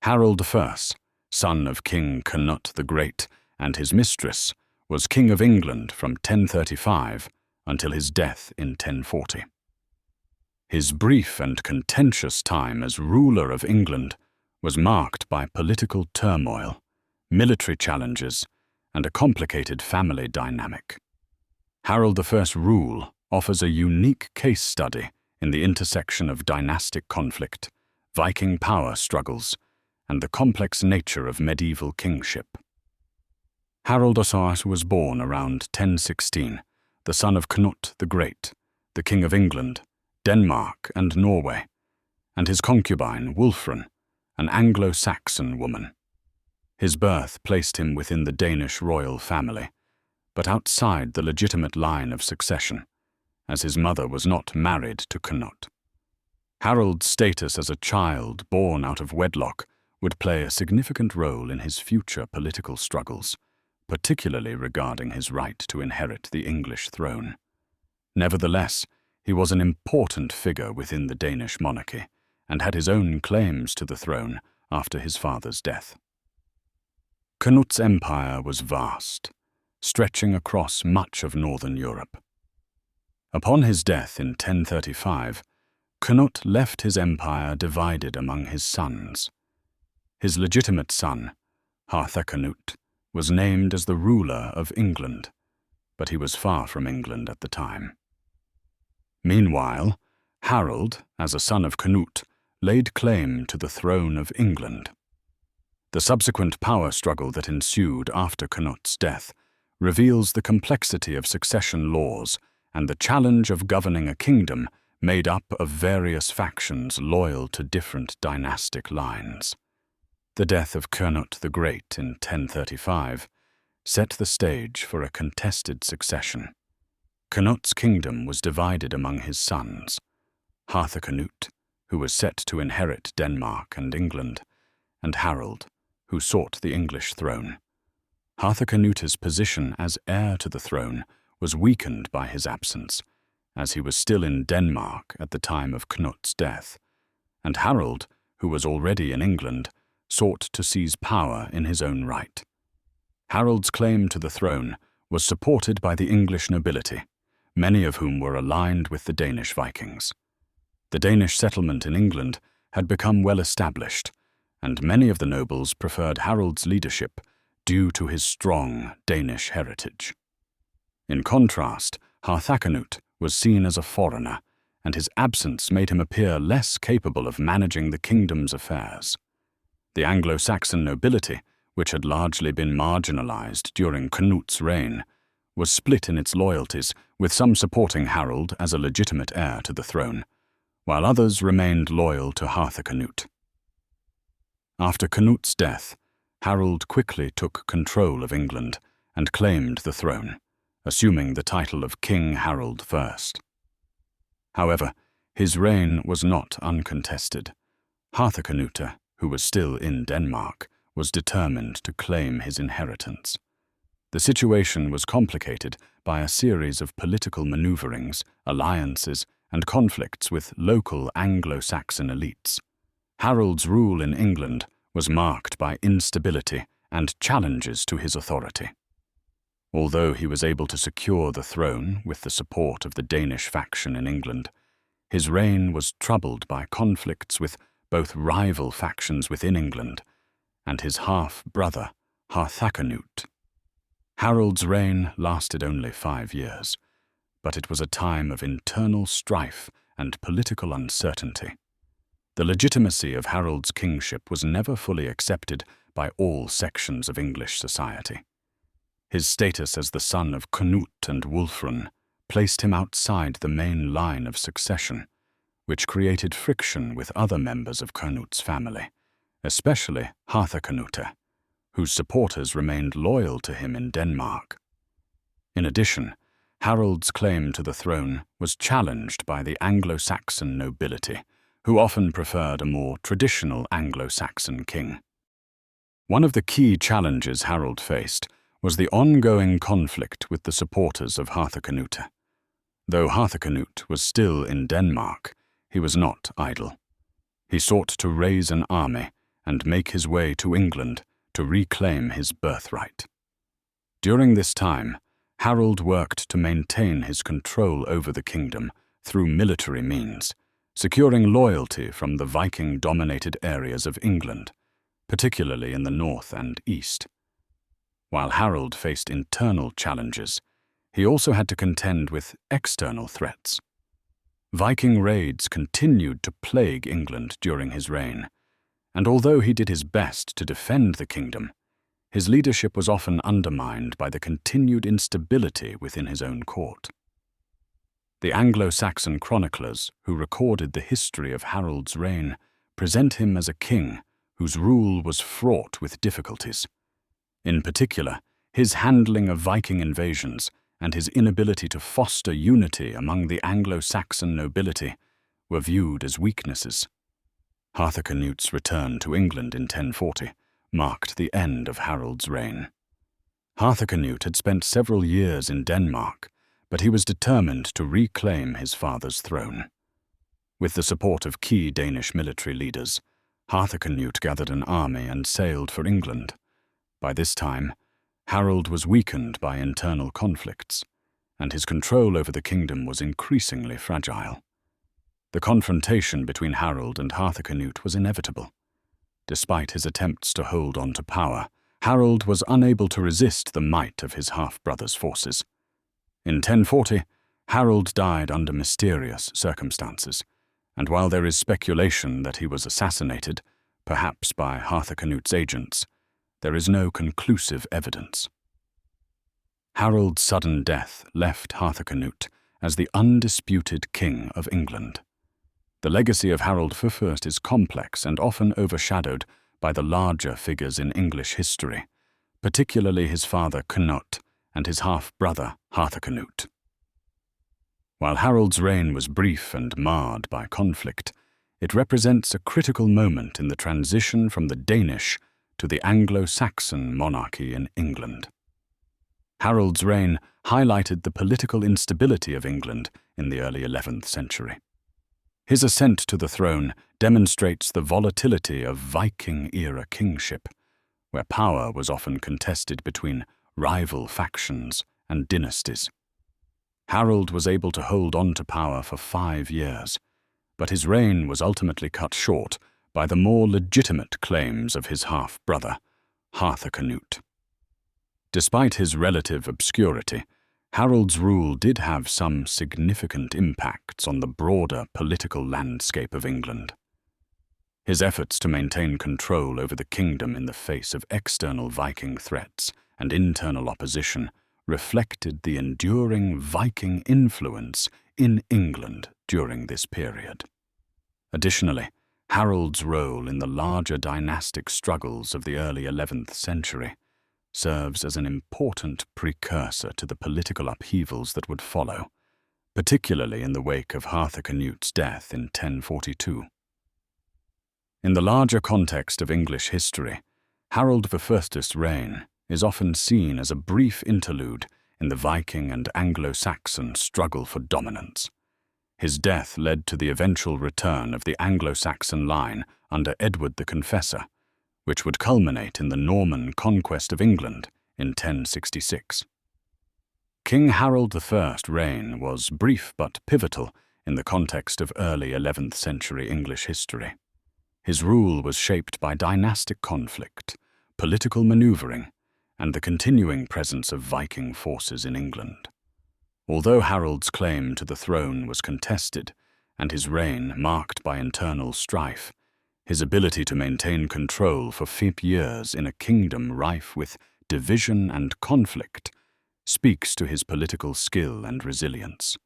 Harold I, son of King Canute the Great and his mistress, was King of England from 1035 until his death in 1040. His brief and contentious time as ruler of England was marked by political turmoil, military challenges, and a complicated family dynamic. Harold I's rule offers a unique case study in the intersection of dynastic conflict, Viking power struggles, and the complex nature of medieval kingship. Harold I was born around 1016, the son of Canute the Great, the King of England, Denmark, and Norway, and his concubine Wulfrun, an Anglo-Saxon woman. His birth placed him within the Danish royal family, but outside the legitimate line of succession, as his mother was not married to Canute. Harold's status as a child born out of wedlock would play a significant role in his future political struggles, particularly regarding his right to inherit the English throne. Nevertheless, he was an important figure within the Danish monarchy and had his own claims to the throne after his father's death. Canute's empire was vast, stretching across much of northern Europe. Upon his death in 1035, Canute left his empire divided among his sons. His legitimate son, Harthacnut, was named as the ruler of England, but he was far from England at the time. Meanwhile, Harold, as a son of Canute, laid claim to the throne of England. The subsequent power struggle that ensued after Canute's death reveals the complexity of succession laws and the challenge of governing a kingdom made up of various factions loyal to different dynastic lines. The death of Canute the Great in 1035 set the stage for a contested succession. Canute's kingdom was divided among his sons, Harthacnut, who was set to inherit Denmark and England, and Harold, who sought the English throne. Harthacnut's position as heir to the throne was weakened by his absence, as he was still in Denmark at the time of Canute's death, and Harold, who was already in England, sought to seize power in his own right. Harold's claim to the throne was supported by the English nobility, many of whom were aligned with the Danish Vikings. The Danish settlement in England had become well established, and many of the nobles preferred Harold's leadership due to his strong Danish heritage. In contrast, Harthacnut was seen as a foreigner, and his absence made him appear less capable of managing the kingdom's affairs. The Anglo-Saxon nobility, which had largely been marginalized during Canute's reign, was split in its loyalties, with some supporting Harold as a legitimate heir to the throne, while others remained loyal to Harthacnut. After Canute's death, Harold quickly took control of England and claimed the throne, assuming the title of King Harold I. However, his reign was not uncontested. Harthacnut, who was still in Denmark, was determined to claim his inheritance. The situation was complicated by a series of political maneuverings, alliances, and conflicts with local Anglo-Saxon elites. Harold's rule in England was marked by instability and challenges to his authority. Although he was able to secure the throne with the support of the Danish faction in England, his reign was troubled by conflicts with both rival factions within England and his half-brother, Harthacnut. Harold's reign lasted only 5 years, but it was a time of internal strife and political uncertainty. The legitimacy of Harold's kingship was never fully accepted by all sections of English society. His status as the son of Canute and Wulfrun placed him outside the main line of succession, which created friction with other members of Canute's family, especially Harthacnut, whose supporters remained loyal to him in Denmark. In addition, Harold's claim to the throne was challenged by the Anglo-Saxon nobility, who often preferred a more traditional Anglo-Saxon king. One of the key challenges Harold faced was the ongoing conflict with the supporters of Harthacnut. Though Harthacnut was still in Denmark, he was not idle. He sought to raise an army and make his way to England to reclaim his birthright. During this time, Harold worked to maintain his control over the kingdom through military means, securing loyalty from the Viking-dominated areas of England, particularly in the north and east. While Harold faced internal challenges, he also had to contend with external threats. Viking raids continued to plague England during his reign, and although he did his best to defend the kingdom, his leadership was often undermined by the continued instability within his own court. The Anglo-Saxon chroniclers who recorded the history of Harold's reign present him as a king whose rule was fraught with difficulties. In particular, his handling of Viking invasions and his inability to foster unity among the Anglo-Saxon nobility were viewed as weaknesses. Harthacnut's return to England in 1040 marked the end of Harold's reign. Harthacnut had spent several years in Denmark, but he was determined to reclaim his father's throne. With the support of key Danish military leaders, Harthacnut gathered an army and sailed for England. By this time, Harold was weakened by internal conflicts, and his control over the kingdom was increasingly fragile. The confrontation between Harold and Harthacnut was inevitable. Despite his attempts to hold on to power, Harold was unable to resist the might of his half-brother's forces. In 1040, Harold died under mysterious circumstances, and while there is speculation that he was assassinated, perhaps by Harthacnut's agents, there is no conclusive evidence. Harold's sudden death left Harthacnut as the undisputed king of England. The legacy of Harold I is complex and often overshadowed by the larger figures in English history, particularly his father Cnut and his half-brother Harthacnut. While Harold's reign was brief and marred by conflict, it represents a critical moment in the transition from the Danish to the Anglo-Saxon monarchy in England. Harold's reign highlighted the political instability of England in the early 11th century. His ascent to the throne demonstrates the volatility of Viking-era kingship, where power was often contested between rival factions and dynasties. Harold was able to hold on to power for 5 years, but his reign was ultimately cut short by the more legitimate claims of his half-brother, Harthacnut. Despite his relative obscurity, Harold's rule did have some significant impacts on the broader political landscape of England. His efforts to maintain control over the kingdom in the face of external Viking threats and internal opposition reflected the enduring Viking influence in England during this period. Additionally, Harold's role in the larger dynastic struggles of the early 11th century serves as an important precursor to the political upheavals that would follow, particularly in the wake of Harthacnut's death in 1042. In the larger context of English history, Harold I's reign is often seen as a brief interlude in the Viking and Anglo-Saxon struggle for dominance. His death led to the eventual return of the Anglo-Saxon line under Edward the Confessor, which would culminate in the Norman conquest of England in 1066. King Harold I's reign was brief but pivotal in the context of early 11th century English history. His rule was shaped by dynastic conflict, political maneuvering, and the continuing presence of Viking forces in England. Although Harold's claim to the throne was contested and his reign marked by internal strife, his ability to maintain control for 5 years in a kingdom rife with division and conflict speaks to his political skill and resilience.